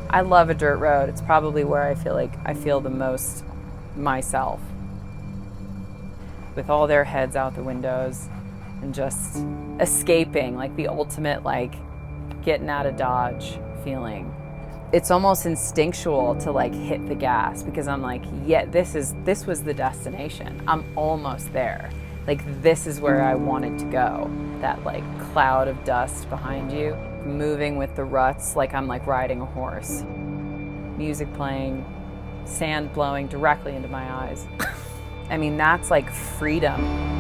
I love a dirt road. It's probably where I feel like I feel the most myself. With all their heads out the windows and just escaping, like the ultimate like getting out of Dodge feeling. It's almost instinctual to like hit the gas because I'm like, yeah, this was the destination. I'm almost there. Like this is where I wanted to go. That like cloud of dust behind you, moving with the ruts like I'm like riding a horse. Music playing, sand blowing directly into my eyes. I mean, that's like freedom.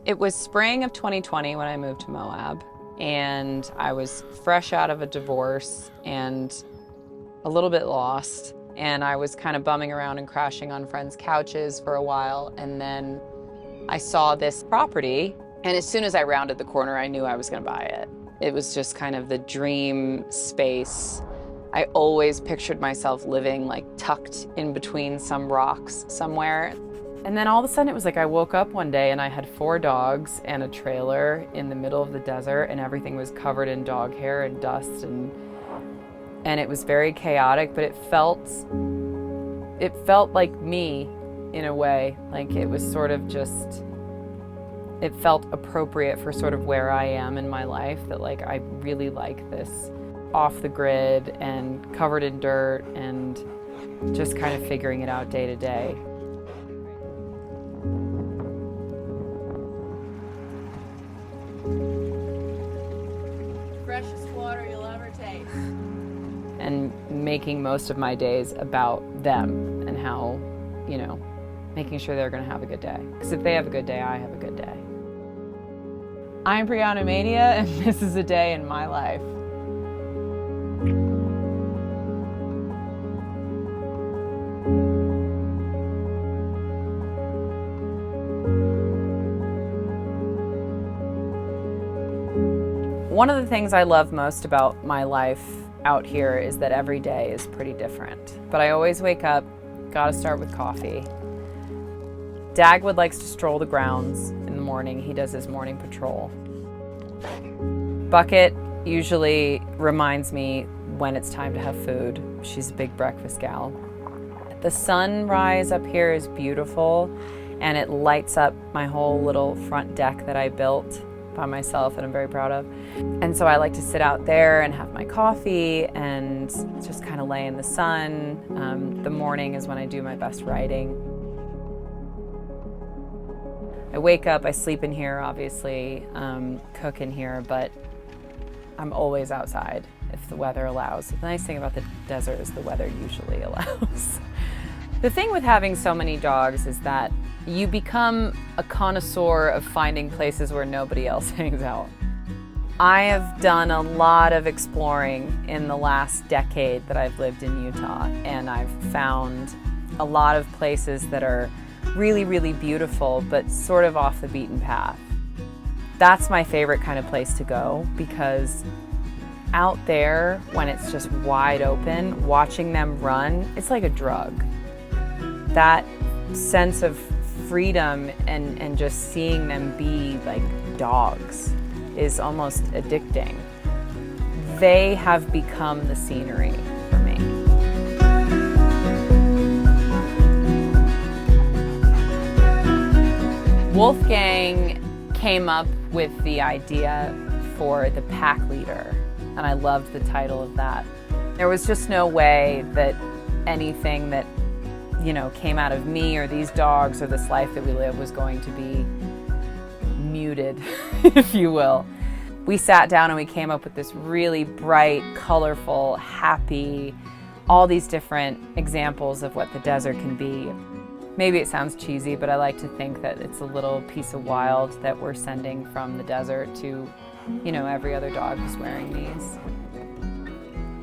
It was spring of 2020 when I moved to Moab, and I was fresh out of a divorce and a little bit lost, and I was kind of bumming around and crashing on friends' couches for a while, and then I saw this property, and as soon as I rounded the corner, I knew I was going to buy it. It was just kind of the dream space. I always pictured myself living like tucked in between some rocks somewhere. And then all of a sudden it was like I woke up one day and I had 4 dogs and a trailer in the middle of the desert, and everything was covered in dog hair and dust, and it was very chaotic, but it felt like me in a way. Like it was sort of just, it felt appropriate for sort of where I am in my life, that like I really like this off the grid and covered in dirt and just kind of figuring it out day to day. Freshest water you'll ever taste. And making most of my days about them and how, you know, making sure they're going to have a good day. Because if they have a good day, I have a good day. I'm Brianna Madia, and this is a day in my life. One of the things I love most about my life out here is that every day is pretty different. But I always wake up, gotta start with coffee. Dagwood likes to stroll the grounds in the morning. He does his morning patrol. Bucket usually reminds me when it's time to have food. She's a big breakfast gal. The sunrise up here is beautiful, and it lights up my whole little front deck that I built by myself and I'm very proud of. And so I like to sit out there and have my coffee and just kind of lay in the sun. The morning is when I do my best writing. I wake up, I sleep in here, obviously, cook in here, but I'm always outside if the weather allows. The nice thing about the desert is the weather usually allows. The thing with having so many dogs is that you become a connoisseur of finding places where nobody else hangs out. I have done a lot of exploring in the last decade that I've lived in Utah, and I've found a lot of places that are really, really beautiful, but sort of off the beaten path. That's my favorite kind of place to go, because out there, when it's just wide open, watching them run, it's like a drug. That sense of freedom and just seeing them be like dogs is almost addicting. They have become the scenery for me. Wolfgang came up with the idea for the PackLeader, and I loved the title of that. There was just no way that anything that, you know, came out of me or these dogs or this life that we live was going to be muted, if you will. We sat down and we came up with this really bright, colorful, happy, all these different examples of what the desert can be. Maybe it sounds cheesy, but I like to think that it's a little piece of wild that we're sending from the desert to, you know, every other dog who's wearing these.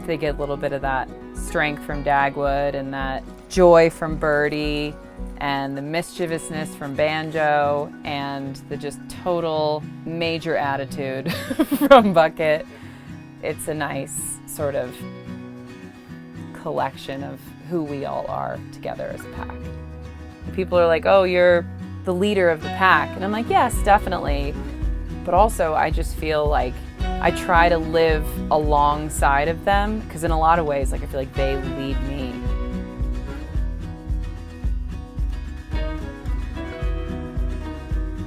They get a little bit of that strength from Dagwood and that joy from Birdie, and the mischievousness from Banjo and the just total major attitude from Bucket. It's a nice sort of collection of who we all are together as a pack. People are like, oh, you're the leader of the pack. And I'm like, yes, definitely. But also I just feel like I try to live alongside of them, because in a lot of ways, like, I feel like they lead me.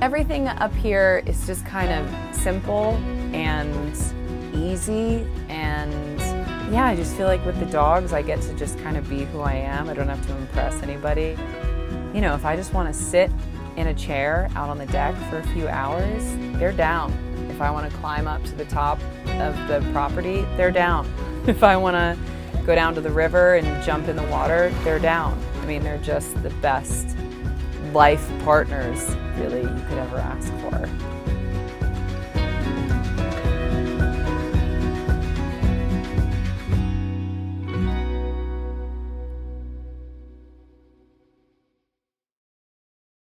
Everything up here is just kind of simple and easy, and yeah, I just feel like with the dogs I get to just kind of be who I am. I don't have to impress anybody. You know, if I just want to sit in a chair out on the deck for a few hours, they're down. If I want to climb up to the top of the property, they're down. If I want to go down to the river and jump in the water, they're down. I mean, they're just the best life partners, really, you could ever ask for.